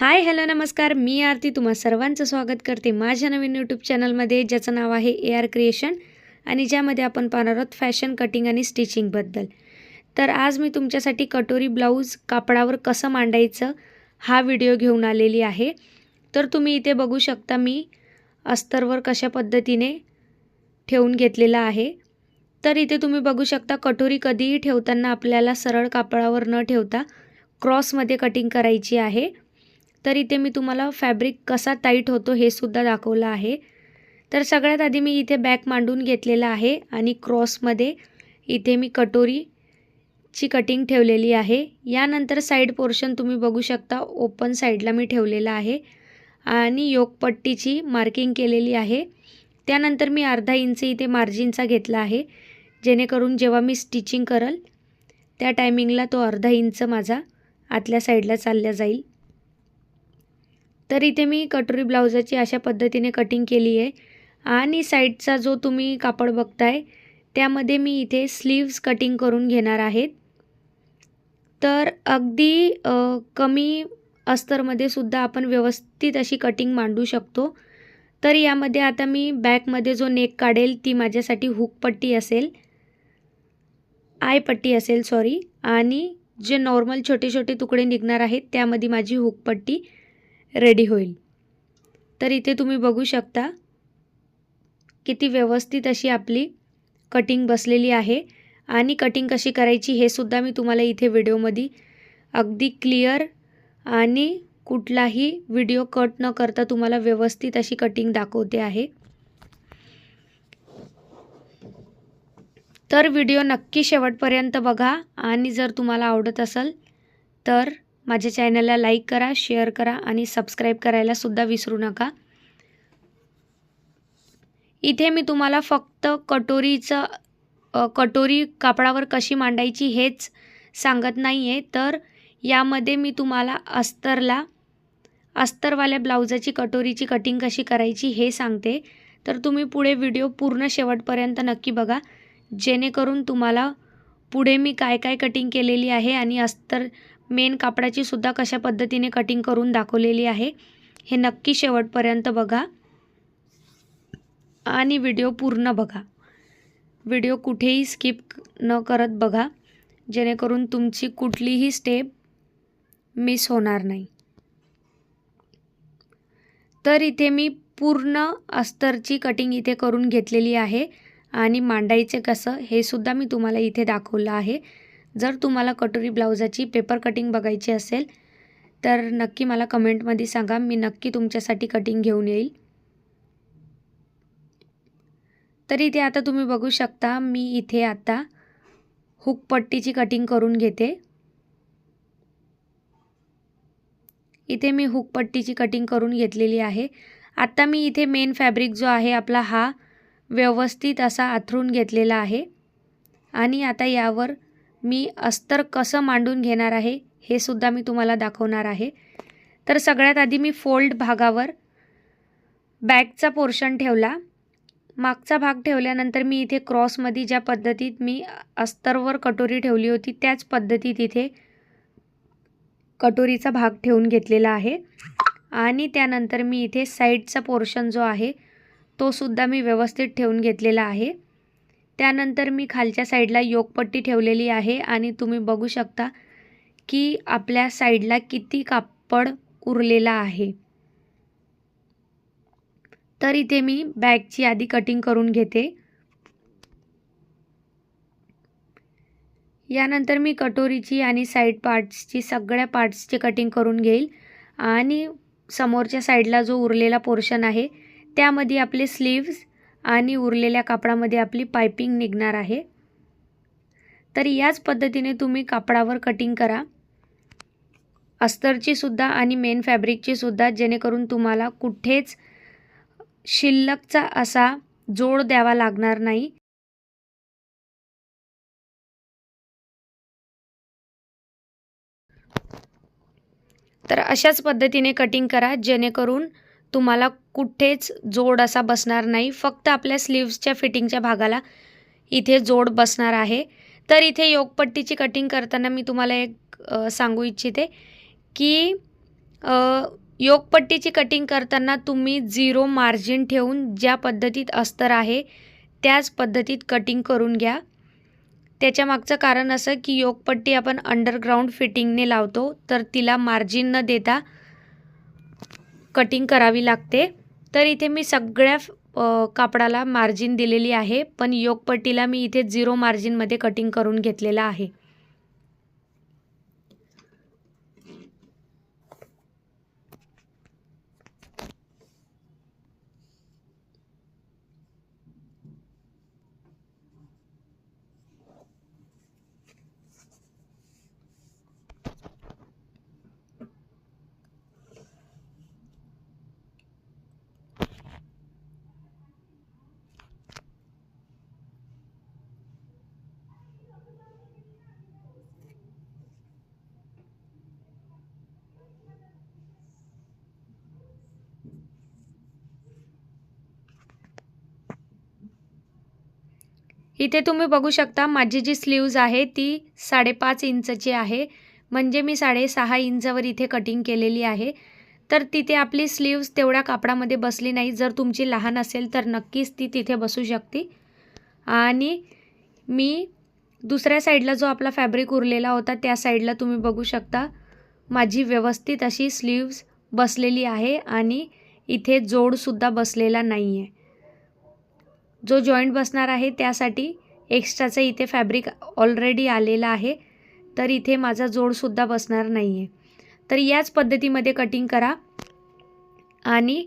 Hi hello नमस्कार, मी आरती तुम्हा सर्वांचं स्वागत करते माझ्या नवीन यूट्यूब चॅनलमध्ये, ज्याचं नाव आहे AR क्रिएशन आणि ज्यामध्ये आपण पाहणार आहोत फॅशन कटिंग आणि स्टिचिंगबद्दल. तर आज मी तुमच्यासाठी कटोरी ब्लाऊज कापडावर कसं मांडायचं हा व्हिडिओ घेऊन आलेली आहे. तर तुम्ही इथे बघू शकता मी अस्तरवर कशा पद्धतीने ठेवून घेतलेला आहे. तर इथे तुम्ही बघू शकता कटोरी कधीही ठेवताना आपल्याला सरळ कापडावर न ठेवता क्रॉसमध्ये कटिंग करायची आहे. तर इथे मी तुम्हाला फॅब्रिक कसा टाईट होतो हे सुद्धा दाखवलं आहे. तर सगळ्यात आधी मी इथे बॅक मांडून घेतलेला आहे आणि क्रॉसमध्ये इथे मी कटोरीची कटिंग ठेवलेली आहे. यानंतर साईड पोर्शन तुम्ही बघू शकता ओपन साईडला मी ठेवलेला आहे आणि योकपट्टीची मार्किंग केलेली आहे. त्यानंतर मी अर्धा इंच इथे मार्जिनचा घेतला आहे, जेणेकरून जेव्हा मी स्टिचिंग करल त्या टायमिंगला तो अर्धा इंच माझा आतल्या साईडला चालला जाईल. तर इथे मी कटोरी ब्लाउजाची अशा पद्धतीने कटिंग केली आहे आणि साईडचा जो तुम्ही कापड बघताय त्यामध्ये मी इथे स्लीव्स कटिंग करून घेणार आहे. तर अगदी कमी अस्तरमध्ये सुद्धा आपण व्यवस्थित अशी कटिंग मांडू शकतो. तर यामध्ये आता मी बॅकमध्ये जो नेक काढेल ती माझ्यासाठी हुक पट्टी असेल, आय पट्टी असेल सॉरी, आणि जे नॉर्मल छोटे छोटे तुकडे निघणार आहेत त्यामध्ये माझी हुक पट्टी रेडी होईल. तर इथे तुम्ही बघू शकता किती व्यवस्थित अशी आपली कटिंग बसलेली आहे आणि कटिंग कशी करायची हे सुद्धा मी तुम्हाला इथे व्हिडिओमध्ये अगदी क्लिअर आणि कुठलाही व्हिडिओ कट न करता तुम्हाला व्यवस्थित अशी कटिंग दाखवते आहे. तर व्हिडिओ नक्की शेवटपर्यंत बघा आणि जर तुम्हाला आवडत असेल तर माझ्या चॅनलला लाईक करा, शेअर करा आणि सबस्क्राईब करायला सुद्धा विसरू नका. इथे मी तुम्हाला फक्त कटोरी कापडावर कशी मांडायची हेच सांगत नाही आहे, तर यामध्ये मी तुम्हाला अस्तरवाल्या ब्लाउजाची कटोरीची कटिंग कशी करायची हे सांगते. तर तुम्ही पुढे व्हिडिओ पूर्ण शेवटपर्यंत नक्की बघा, जेणेकरून तुम्हाला पुढे मी काय काय कटिंग केलेली आहे आणि अस्तर मेन कापडाची सुद्धा कशा पद्धतीने कटिंग करून दाखवलेली आहे हे नक्की शेवटपर्यंत बघा आणि व्हिडिओ पूर्ण बघा. व्हिडिओ कुठेही स्किप न करत बघा, जेणेकरून तुमची कुठलीही स्टेप मिस होणार नाही. तर इथे मी पूर्ण अस्तरची कटिंग इथे करून घेतलेली आहे आणि मांडायचे कसं हे सुद्धा मी तुम्हाला इथे दाखवलं आहे. जर तुम्हाला कटोरी ब्लाउजाची पेपर कटिंग बघायची असेल तर नक्की मला कमेंटमध्ये सांगा, मी नक्की तुमच्यासाठी कटिंग घेऊन येईल. तर इथे आता तुम्ही बघू शकता मी इथे आता हुक पट्टीची कटिंग करून घेते. इथे मी हुक पट्टीची कटिंग करून घेतलेली आहे. आता मी इथे मेन फॅब्रिक जो आहे आपला हा व्यवस्थित असा आथरून घेतलेला आहे आणि आता यावर मी अस्तर कसं मांडून घेणार आहे हे सुद्धा मी तुम्हाला दाखवणार आहे. तर सगळ्यात आधी मी फोल्ड भागावर बॅकचा पोर्शन ठेवला. मागचा भाग ठेवल्यानंतर मी इथे क्रॉसमध्ये ज्या पद्धतीत मी अस्तरवर कटोरी ठेवली होती त्याच पद्धतीत इथे कटोरीचा भाग ठेवून घेतलेला आहे आणि त्यानंतर मी इथे साईडचा पोर्शन जो आहे तो सुद्धा मी व्यवस्थित ठेवून घेतलेला आहे. त्यानंतर मी खालच्या साईडला योकपट्टी ठेवलेली आहे आणि तुम्ही बघू शकता की आपल्या साईडला किती कापड उरलेला आहे. तर इथे मी बॅकची आधी कटिंग करून घेते. यानंतर मी कटोरीची आणि साईड पार्ट्सची सगळ्या पार्ट्सची कटिंग करून घेईल आणि समोरच्या साईडला जो उरलेला पोर्शन आहे त्यामध्ये आपले स्लीव्स आणि उरलेल्या कापडामध्ये आपली पाइपिंग निघणार आहे. तर याच पद्धतीने तुम्ही कापडावर कटिंग करा, अस्तरची सुद्धा आणि मेन फॅब्रिकची सुद्धा, जेणेकरून तुम्हाला कुठेच शिल्लकचा असा जोड द्यावा लागणार नाही. तर अशाच पद्धतीने कटिंग करा, जेणेकरून तुम्हाला कुठेच जोड असा बसणार नाही. फक्त आपल्या स्लीव्सच्या फिटिंगच्या भागाला इथे जोड बसणार आहे. तर इथे योकपट्टीची कटिंग करताना मी तुम्हाला एक सांगू इच्छिते की योकपट्टीची कटिंग करताना तुम्ही 0 मार्जिन ठेवून ज्या पद्धतीत अस्तर आहे त्याच पद्धतीत कटिंग करून घ्या. त्याच्या मागचं कारण असं की योकपट्टी आपण अंडरग्राऊंड फिटिंगने लावतो, तर तिला मार्जिन न देता कटिंग करावी लागते. तर इथे मी सगळ्या कापडाला मार्जिन दिलेली आहे, पण योकपट्टीला मी इथे 0 मार्जिनमध्ये कटिंग करून घेतलेला आहे. इथे तुम्ही बघू शकता माझी जी स्लीव्ज आहे ती 5.5 इंचची आहे, म्हणजे मी 6.5 इंचावर इथे कटिंग केलेली आहे. तर तिथे आपली स्लीव्ज तेवढ्या कापडामध्ये बसली नाही. जर तुमची लहान असेल तर नक्कीच ती तिथे बसू शकते. आणि मी दुसऱ्या साईडला जो आपला फॅब्रिक उरलेला होता त्या साईडला तुम्ही बघू शकता माझी व्यवस्थित अशी स्लीव्ज बसलेली आहे आणि इथे जोडसुद्धा बसलेला नाही आहे. जो जॉईंट बसणार आहे त्यासाठी एक्स्ट्राचं इथे फॅब्रिक ऑलरेडी आलेला आहे, तर इथे माझा जोडसुद्धा बसणार नाही आहे. तर याच पद्धतीमध्ये कटिंग करा आणि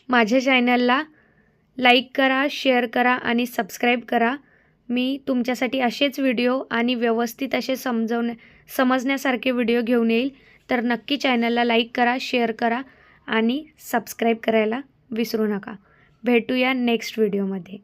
माझ्या चॅनलला लाईक करा, शेअर करा आणि सबस्क्राईब करा. मी तुमच्यासाठी असेच व्हिडिओ आणि व्यवस्थित असे समजण्यासारखे व्हिडिओ घेऊन येईल. तर नक्की चॅनलला लाईक करा, शेअर करा आणि सबस्क्राईब करायला विसरू नका. भेटूया नेक्स्ट व्हिडिओमध्ये.